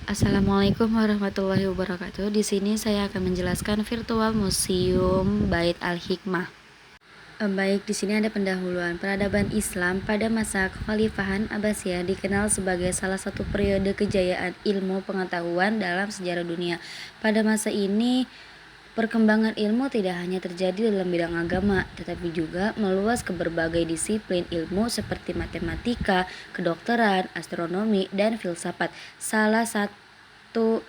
Assalamualaikum warahmatullahi wabarakatuh. Di sini saya akan menjelaskan virtual museum Bait Al-Hikmah. Baik, di sini ada pendahuluan. Peradaban Islam pada masa Kekhalifahan Abbasiyah dikenal sebagai salah satu periode kejayaan ilmu pengetahuan dalam sejarah dunia. Pada masa ini, perkembangan ilmu tidak hanya terjadi dalam bidang agama, tetapi juga meluas ke berbagai disiplin ilmu seperti matematika, kedokteran, astronomi, dan filsafat. Salah satu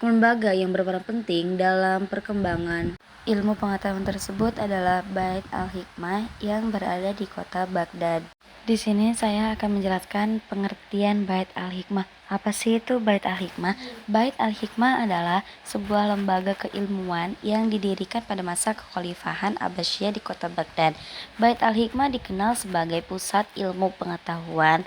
lembaga yang berperan penting dalam perkembangan ilmu pengetahuan tersebut adalah Bait Al-Hikmah yang berada di kota Baghdad. Di sini saya akan menjelaskan pengertian Bait Al-Hikmah. Apa sih itu Bait Al-Hikmah? Bait Al-Hikmah adalah sebuah lembaga keilmuan yang didirikan pada masa Kekhalifahan Abbasiyah di kota Baghdad. Bait Al-Hikmah dikenal sebagai pusat ilmu pengetahuan,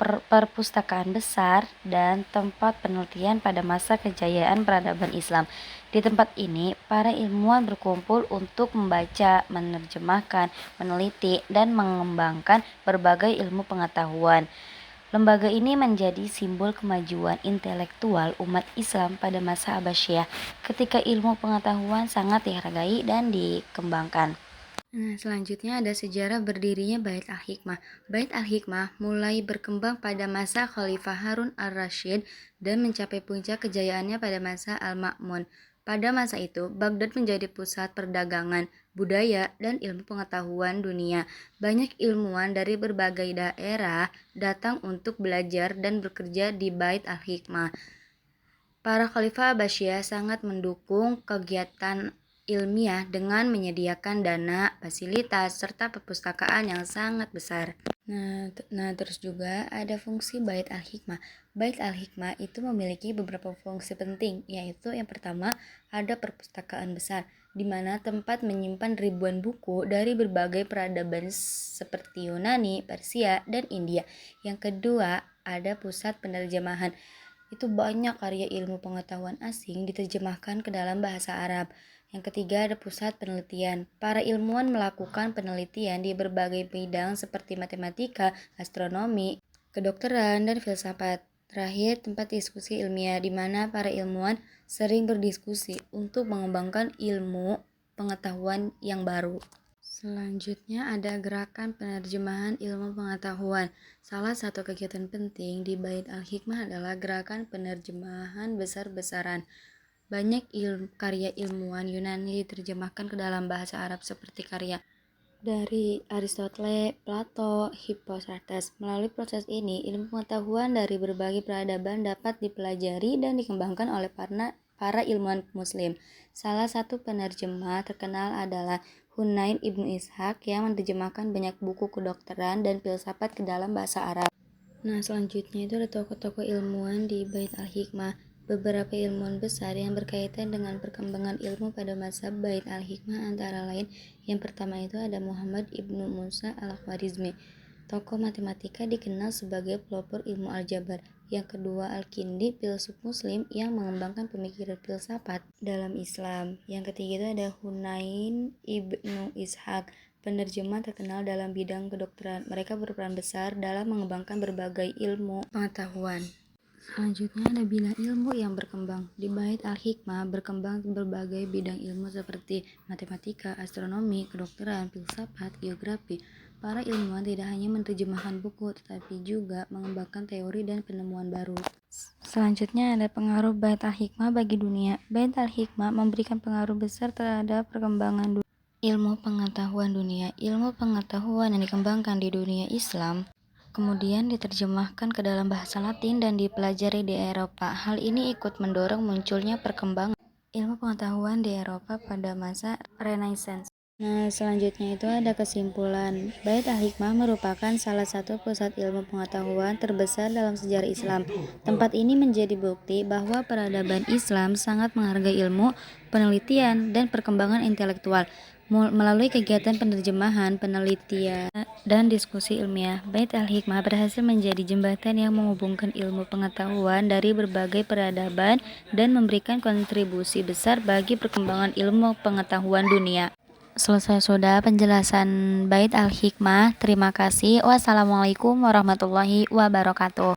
perpustakaan besar, dan tempat penelitian pada masa kejayaan peradaban Islam. Di tempat ini, para ilmuwan berkumpul untuk membaca, menerjemahkan, meneliti, dan mengembangkan berbagai ilmu pengetahuan. Lembaga ini menjadi simbol kemajuan intelektual umat Islam pada masa Abbasiyah, ketika ilmu pengetahuan sangat dihargai dan dikembangkan. Selanjutnya ada sejarah berdirinya Bait Al-Hikmah. Bait Al-Hikmah mulai berkembang pada masa Khalifah Harun al-Rasyid dan mencapai puncak kejayaannya pada masa Al-Ma'mun. Pada masa itu, Baghdad menjadi pusat perdagangan, budaya, dan ilmu pengetahuan dunia. Banyak ilmuwan dari berbagai daerah datang untuk belajar dan bekerja di Bait Al-Hikmah. Para khalifah Abbasiyah sangat mendukung kegiatan ilmiah dengan menyediakan dana, fasilitas, serta perpustakaan yang sangat besar. Terus juga ada fungsi Bait Al-Hikmah. Bait Al-Hikmah itu memiliki beberapa fungsi penting, yaitu yang pertama ada perpustakaan besar, di mana tempat menyimpan ribuan buku dari berbagai peradaban seperti Yunani, Persia, dan India. Yang kedua ada pusat penerjemahan. Itu banyak karya ilmu pengetahuan asing diterjemahkan ke dalam bahasa Arab. Yang ketiga ada pusat penelitian. Para ilmuwan melakukan penelitian di berbagai bidang seperti matematika, astronomi, kedokteran, dan filsafat. Terakhir, tempat diskusi ilmiah di mana para ilmuwan sering berdiskusi untuk mengembangkan ilmu pengetahuan yang baru. Selanjutnya ada gerakan penerjemahan ilmu pengetahuan. Salah satu kegiatan penting di Bait Al-Hikmah adalah gerakan penerjemahan besar-besaran. Banyak karya ilmuwan Yunani diterjemahkan ke dalam bahasa Arab seperti karya dari Aristoteles, Plato, Hippocrates. Melalui proses ini, ilmu pengetahuan dari berbagai peradaban dapat dipelajari dan dikembangkan oleh para ilmuwan muslim. Salah satu penerjemah terkenal adalah Hunain ibnu Ishaq yang menerjemahkan banyak buku kedokteran dan filsafat ke dalam bahasa Arab. Selanjutnya itu ada tokoh-tokoh ilmuwan di Bait Al-Hikmah. Beberapa ilmuwan besar yang berkaitan dengan perkembangan ilmu pada masa Bait Al-Hikmah antara lain, yang pertama itu ada Muhammad ibnu Musa al-Khwarizmi. Tokoh matematika dikenal sebagai pelopor ilmu aljabar. Yang kedua Al-Kindi, filsuf muslim yang mengembangkan pemikiran filsafat dalam Islam. Yang ketiga itu ada Hunain ibnu Ishaq, penerjemah terkenal dalam bidang kedokteran. Mereka berperan besar dalam mengembangkan berbagai ilmu pengetahuan. Selanjutnya ada bidang ilmu yang berkembang. Di Bait Al-Hikmah berkembang berbagai bidang ilmu seperti matematika, astronomi, kedokteran, filsafat, geografi. Para ilmuwan tidak hanya menerjemahkan buku, tetapi juga mengembangkan teori dan penemuan baru. Selanjutnya ada pengaruh Bait Al-Hikmah bagi dunia. Bait Al-Hikmah memberikan pengaruh besar terhadap perkembangan ilmu pengetahuan dunia. Ilmu pengetahuan yang dikembangkan di dunia Islam kemudian diterjemahkan ke dalam bahasa Latin dan dipelajari di Eropa. Hal ini ikut mendorong munculnya perkembangan ilmu pengetahuan di Eropa pada masa Renaissance. Selanjutnya itu ada kesimpulan. Bait Al-Hikmah merupakan salah satu pusat ilmu pengetahuan terbesar dalam sejarah Islam. Tempat ini menjadi bukti bahwa peradaban Islam sangat menghargai ilmu, penelitian, dan perkembangan intelektual. Melalui kegiatan penerjemahan, penelitian, dan diskusi ilmiah, Bait Al-Hikmah berhasil menjadi jembatan yang menghubungkan ilmu pengetahuan dari berbagai peradaban dan memberikan kontribusi besar bagi perkembangan ilmu pengetahuan dunia. Selesai sudah penjelasan Bait Al-Hikmah. Terima kasih. Wassalamualaikum warahmatullahi wabarakatuh.